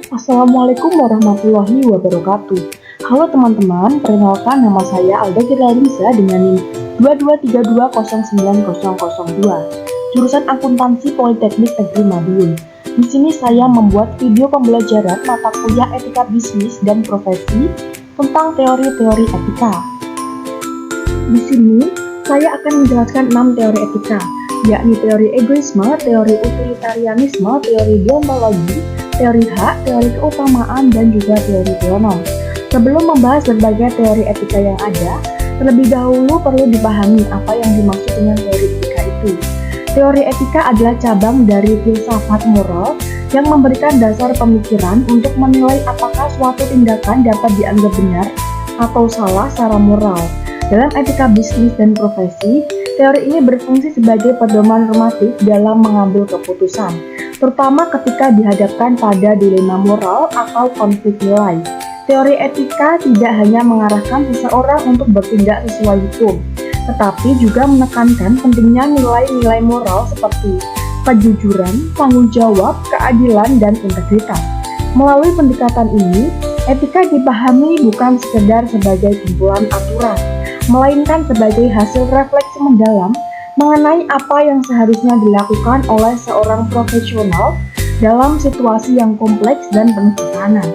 Assalamualaikum warahmatullahi wabarakatuh. Halo teman-teman, perkenalkan nama saya Alda Kirlarinsa dengan NIM 2232090002, jurusan Akuntansi Politeknik Negeri Madiun. Di sini saya membuat video pembelajaran mata kuliah Etika Bisnis dan Profesi tentang teori-teori etika. Di sini saya akan menjelaskan 6 teori etika, yakni teori egoisme, teori utilitarianisme, teori deontologi, teori hak, teori keutamaan, dan juga teori teonom. Sebelum membahas berbagai teori etika yang ada, terlebih dahulu perlu dipahami apa yang dimaksud dengan teori etika itu. Teori etika adalah cabang dari filsafat moral yang memberikan dasar pemikiran untuk menilai apakah suatu tindakan dapat dianggap benar atau salah secara moral. Dalam etika bisnis dan profesi, teori ini berfungsi sebagai pedoman normatif dalam mengambil keputusan, terutama ketika dihadapkan pada dilema moral atau konflik nilai. Teori etika tidak hanya mengarahkan seseorang untuk bertindak sesuai hukum, tetapi juga menekankan pentingnya nilai-nilai moral seperti kejujuran, tanggung jawab, keadilan, dan integritas. Melalui pendekatan ini, etika dipahami bukan sekedar sebagai kumpulan aturan, melainkan sebagai hasil refleksi mendalam mengenai apa yang seharusnya dilakukan oleh seorang profesional dalam situasi yang kompleks dan penuh tekanan.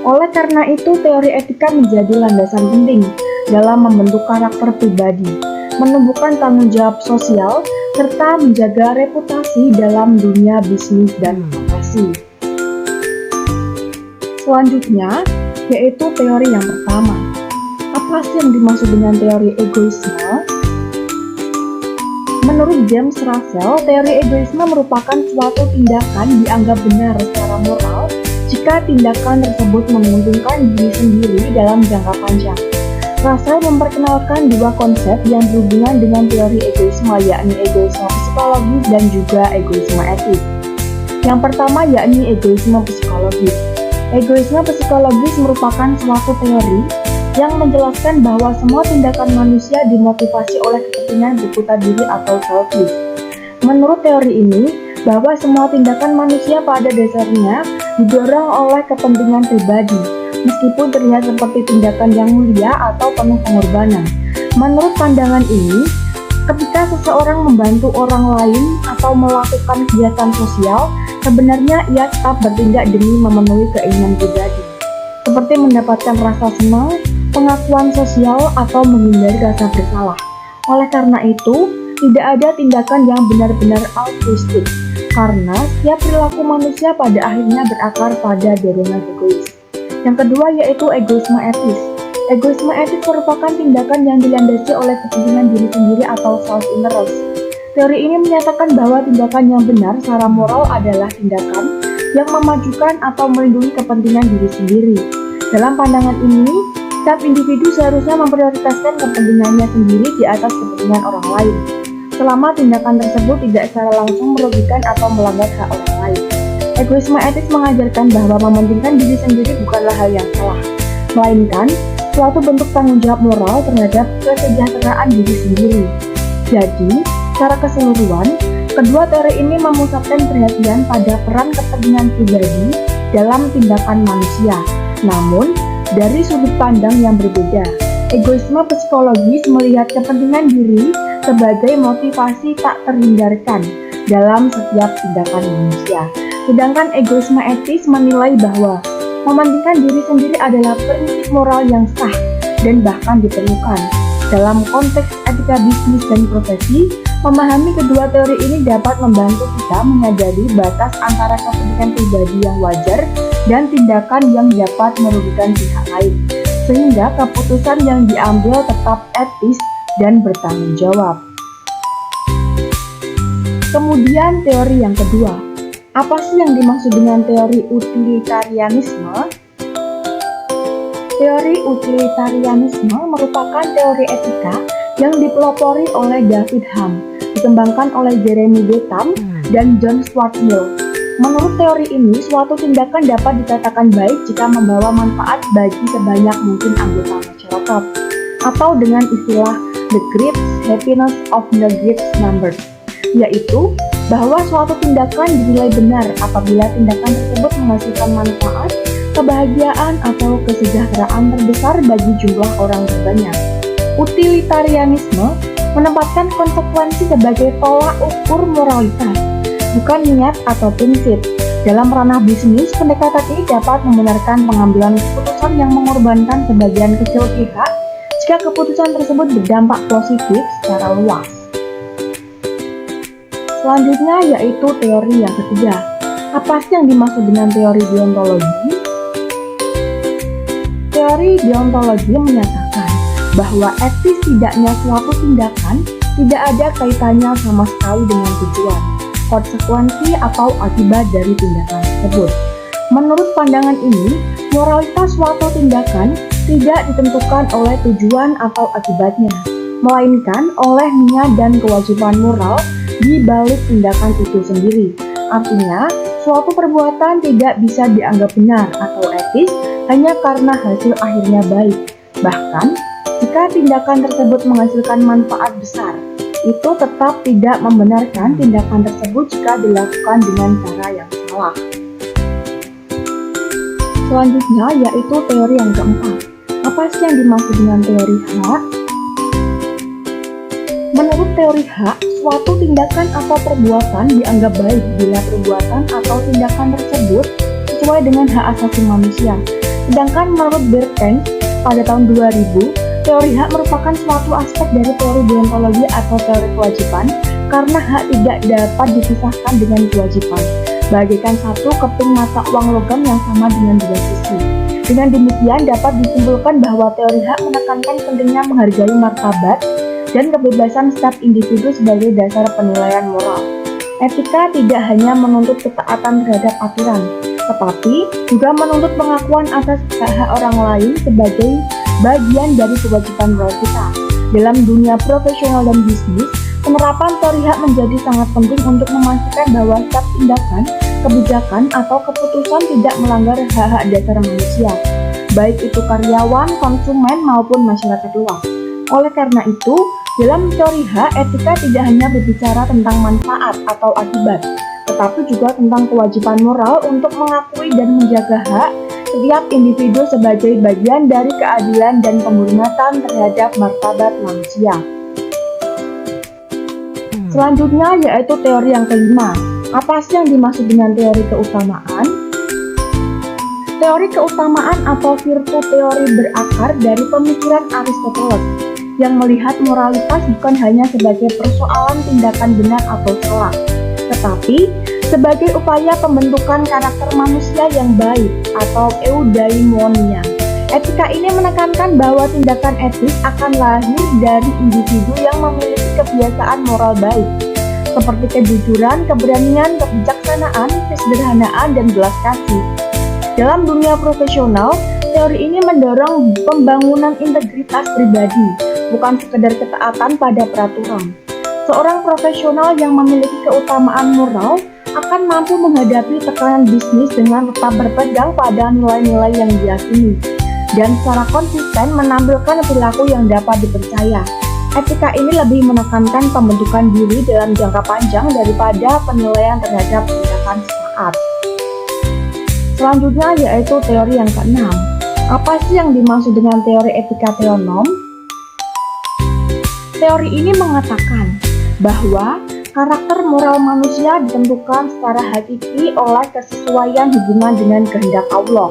Oleh karena itu, teori etika menjadi landasan penting dalam membentuk karakter pribadi, menumbuhkan tanggung jawab sosial, serta menjaga reputasi dalam dunia bisnis dan profesi. Selanjutnya, yaitu teori yang pertama. Apa sih yang dimaksud dengan teori egoisme? Menurut James Russell, teori egoisme merupakan suatu tindakan dianggap benar secara moral jika tindakan tersebut menguntungkan diri sendiri dalam jangka panjang. Russell memperkenalkan dua konsep yang berhubungan dengan teori egoisme, yakni egoisme psikologis dan juga egoisme etis. Yang pertama yakni egoisme psikologis. Egoisme psikologis merupakan suatu teori yang menjelaskan bahwa semua tindakan manusia dimotivasi oleh kepentingan berputar diri atau selfish. Menurut teori ini, bahwa semua tindakan manusia pada dasarnya didorong oleh kepentingan pribadi, meskipun terlihat seperti tindakan yang mulia atau penuh pengorbanan. Menurut pandangan ini, ketika seseorang membantu orang lain atau melakukan kegiatan sosial, sebenarnya ia tetap bertindak demi memenuhi keinginan pribadi, seperti mendapatkan rasa senang, pengakuan sosial, atau menghindari rasa bersalah. Oleh karena itu, tidak ada tindakan yang benar-benar altruistik, karena setiap perilaku manusia pada akhirnya berakar pada dorongan egois. Yang kedua yaitu egoisme etis. Egoisme etis merupakan tindakan yang dilandasi oleh kepentingan diri sendiri atau self-interest. Teori ini menyatakan bahwa tindakan yang benar secara moral adalah tindakan yang memajukan atau melindungi kepentingan diri sendiri. Dalam pandangan ini, setiap individu seharusnya memprioritaskan kepentingannya sendiri di atas kepentingan orang lain, selama tindakan tersebut tidak secara langsung merugikan atau melanggar hak orang lain. Egoisme etis mengajarkan bahwa mementingkan diri sendiri bukanlah hal yang salah, melainkan suatu bentuk tanggung jawab moral terhadap kesejahteraan diri sendiri. Jadi, secara keseluruhan, kedua teori ini memusatkan perhatian pada peran kepentingan pribadi dalam tindakan manusia. Namun, dari sudut pandang yang berbeda, egoisme psikologis melihat kepentingan diri sebagai motivasi tak terhindarkan dalam setiap tindakan manusia. Sedangkan egoisme etis menilai bahwa mementingkan diri sendiri adalah prinsip moral yang sah dan bahkan diperlukan. Dalam konteks etika bisnis dan profesi, memahami kedua teori ini dapat membantu kita menyadari batas antara kepentingan pribadi yang wajar dan tindakan yang dapat merugikan pihak lain, sehingga keputusan yang diambil tetap etis dan bertanggung jawab. Kemudian teori yang kedua, apa sih yang dimaksud dengan teori utilitarianisme? Teori utilitarianisme merupakan teori etika yang dipelopori oleh David Hume, dikembangkan oleh Jeremy Bentham dan John Stuart Mill. Menurut teori ini, suatu tindakan dapat dikatakan baik jika membawa manfaat bagi sebanyak mungkin anggota masyarakat, atau dengan istilah the greatest happiness of the greatest numbers, yaitu bahwa suatu tindakan dinilai benar apabila tindakan tersebut menghasilkan manfaat, kebahagiaan, atau kesejahteraan terbesar bagi jumlah orang terbanyak. Utilitarianisme menempatkan konsekuensi sebagai tolak ukur moralitas, bukan niat atau prinsip. Dalam ranah bisnis, pendekatan ini dapat membenarkan pengambilan keputusan yang mengorbankan sebagian kecil pihak jika keputusan tersebut berdampak positif secara luas. Selanjutnya yaitu teori yang ketiga. Apa sih yang dimaksud dengan teori deontologi? Teori deontologi menyatakan bahwa etis tidaknya suatu tindakan tidak ada kaitannya sama sekali dengan tujuan, konsekuensi, atau akibat dari tindakan tersebut. Menurut pandangan ini, moralitas suatu tindakan tidak ditentukan oleh tujuan atau akibatnya, melainkan oleh niat dan kewajiban moral di balik tindakan itu sendiri. Artinya, suatu perbuatan tidak bisa dianggap benar atau etis hanya karena hasil akhirnya baik. Bahkan, jika tindakan tersebut menghasilkan manfaat besar, itu tetap tidak membenarkan tindakan tersebut jika dilakukan dengan cara yang salah. Selanjutnya yaitu teori yang keempat. Apa sih yang dimaksud dengan teori hak? Menurut teori hak, suatu tindakan atau perbuatan dianggap baik bila perbuatan atau tindakan tersebut sesuai dengan hak asasi manusia. Sedangkan menurut Berkens pada tahun 2000, teori hak merupakan suatu aspek dari teori deontologi atau teori kewajiban karena hak tidak dapat dipisahkan dengan kewajiban, bagaikan satu keping mata uang logam yang sama dengan dua sisi. Dengan demikian dapat disimpulkan bahwa teori hak menekankan pentingnya menghargai martabat dan kebebasan setiap individu sebagai dasar penilaian moral. Etika tidak hanya menuntut ketaatan terhadap aturan, tetapi juga menuntut pengakuan atas hak orang lain sebagai bagian dari kewajiban moral kita. Dalam dunia profesional dan bisnis, penerapan teori hak menjadi sangat penting untuk memastikan bahwa setiap tindakan, kebijakan, atau keputusan tidak melanggar hak-hak dasar manusia, baik itu karyawan, konsumen, maupun masyarakat luas. Oleh karena itu, dalam teori hak, etika tidak hanya berbicara tentang manfaat atau akibat, tetapi juga tentang kewajiban moral untuk mengakui dan menjaga hak setiap individu sebagai bagian dari keadilan dan penghormatan terhadap martabat manusia. Selanjutnya yaitu teori yang kelima. Apa sih yang dimaksud dengan teori keutamaan? Teori keutamaan atau virtu teori berakar dari pemikiran Aristoteles yang melihat moralitas bukan hanya sebagai persoalan tindakan benar atau salah, tetapi sebagai upaya pembentukan karakter manusia yang baik atau eudaimonia. Etika ini menekankan bahwa tindakan etis akan lahir dari individu yang memiliki kebiasaan moral baik, seperti kejujuran, keberanian, kebijaksanaan, kesederhanaan, dan belas kasih. Dalam dunia profesional, teori ini mendorong pembangunan integritas pribadi, bukan sekedar ketaatan pada peraturan. Seorang profesional yang memiliki keutamaan moral akan mampu menghadapi tekanan bisnis dengan tetap berpegang pada nilai-nilai yang diyakini dan secara konsisten menampilkan perilaku yang dapat dipercaya. Etika ini lebih menekankan pembentukan diri dalam jangka panjang daripada penilaian terhadap tindakan sesaat. Selanjutnya yaitu teori yang keenam. Apa sih yang dimaksud dengan teori etika teonom? Teori ini mengatakan bahwa karakter moral manusia ditentukan secara hakiki oleh kesesuaian hubungan dengan kehendak Allah.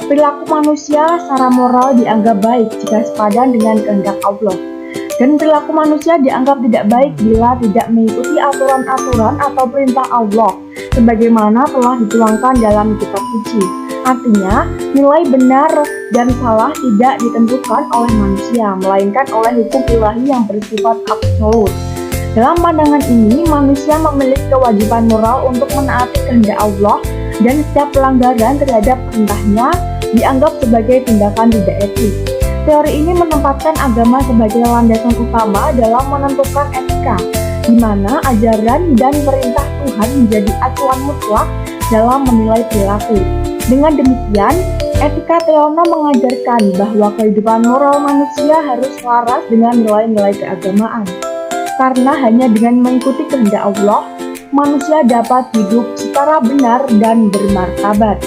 Perilaku manusia secara moral dianggap baik jika sepadan dengan kehendak Allah, dan perilaku manusia dianggap tidak baik bila tidak mengikuti aturan-aturan atau perintah Allah, sebagaimana telah dituangkan dalam kitab suci. Artinya, nilai benar dan salah tidak ditentukan oleh manusia, melainkan oleh hukum ilahi yang bersifat absolut. Dalam pandangan ini, manusia memiliki kewajiban moral untuk menaati kehendak Allah, dan setiap pelanggaran terhadap perintahnya dianggap sebagai tindakan tidak etis. Teori ini menempatkan agama sebagai landasan utama dalam menentukan etika, di mana ajaran dan perintah Tuhan menjadi acuan mutlak dalam menilai perilaku. Dengan demikian, etika teonom mengajarkan bahwa kehidupan moral manusia harus selaras dengan nilai-nilai keagamaan. Karena hanya dengan mengikuti kehendak Allah, manusia dapat hidup secara benar dan bermartabat.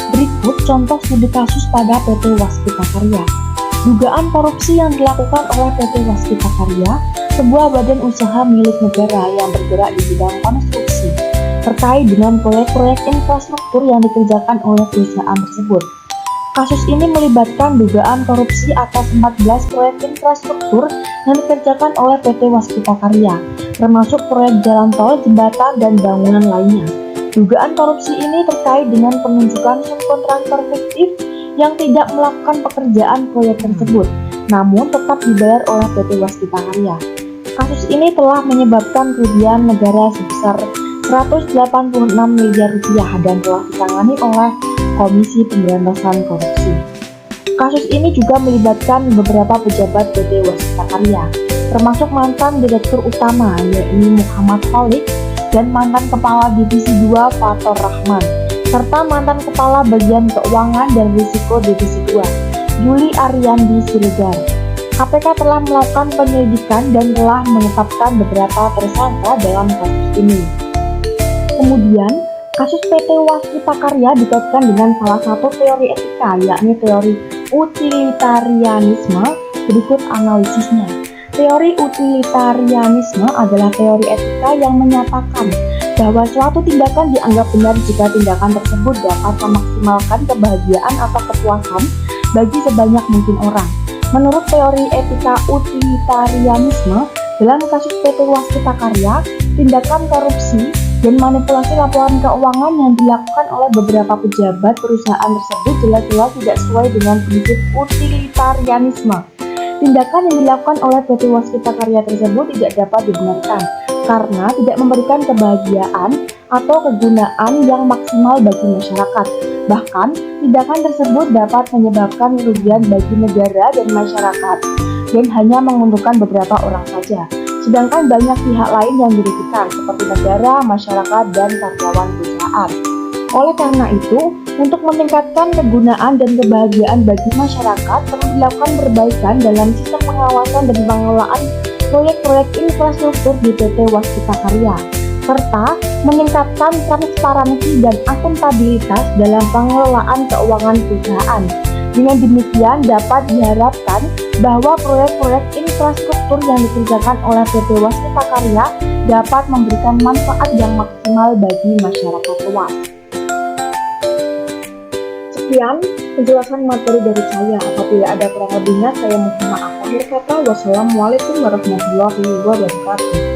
Berikut contoh studi kasus pada PT Waskita Karya. Dugaan korupsi yang dilakukan oleh PT Waskita Karya, sebuah badan usaha milik negara yang bergerak di bidang konstruksi, terkait dengan proyek-proyek infrastruktur yang dikerjakan oleh perusahaan tersebut. Kasus ini melibatkan dugaan korupsi atas 14 proyek infrastruktur yang dikerjakan oleh PT Waskita Karya, termasuk proyek jalan tol, jembatan, dan bangunan lainnya. Dugaan korupsi ini terkait dengan penunjukan subkontraktor fiktif yang tidak melakukan pekerjaan proyek tersebut, namun tetap dibayar oleh PT Waskita Karya. Kasus ini telah menyebabkan kerugian negara sebesar 186 miliar rupiah dan telah ditangani oleh Komisi Pemberantasan Korupsi. Kasus ini juga melibatkan beberapa pejabat PT Waskita Karya, termasuk mantan Direktur Utama yakni Muhammad Khalik dan mantan Kepala Divisi 2 Fathur Rahman, serta mantan Kepala Bagian Keuangan dan Risiko Divisi 2 Juli Ariandi Siregar. KPK telah melakukan penyelidikan dan telah menetapkan beberapa tersangka dalam kasus ini. Kemudian, kasus PT Waskita Karya dikaitkan dengan salah satu teori etika, yakni teori utilitarianisme. Berikut analisisnya. Teori utilitarianisme adalah teori etika yang menyatakan bahwa suatu tindakan dianggap benar jika tindakan tersebut dapat memaksimalkan kebahagiaan atau kepuasan bagi sebanyak mungkin orang. Menurut teori etika utilitarianisme, dalam kasus PT Waskita Karya, tindakan korupsi dan manipulasi laporan keuangan yang dilakukan oleh beberapa pejabat perusahaan tersebut jelas-jelas tidak sesuai dengan prinsip utilitarianisme. Tindakan yang dilakukan oleh PT Waskita Karya tersebut tidak dapat dibenarkan karena tidak memberikan kebahagiaan atau kegunaan yang maksimal bagi masyarakat. Bahkan, tindakan tersebut dapat menyebabkan kerugian bagi negara dan masyarakat dan hanya menguntungkan beberapa orang saja. Sedangkan banyak pihak lain yang dirugikan seperti negara, masyarakat, dan karyawan perusahaan. Oleh karena itu, untuk meningkatkan kegunaan dan kebahagiaan bagi masyarakat, perlu dilakukan perbaikan dalam sistem pengawasan dan pengelolaan proyek-proyek infrastruktur di PT Waskita Karya, serta meningkatkan transparansi dan akuntabilitas dalam pengelolaan keuangan perusahaan. Dengan demikian dapat diharapkan bahwa proyek-proyek infrastruktur yang dikerjakan oleh PT Waskita Karya dapat memberikan manfaat yang maksimal bagi masyarakat luas. Sekian penjelasan materi dari saya. Apabila ada kurang lebihnya, saya mohon maaf. Akhir kata, wassalamualaikum warahmatullahi wabarakatuh.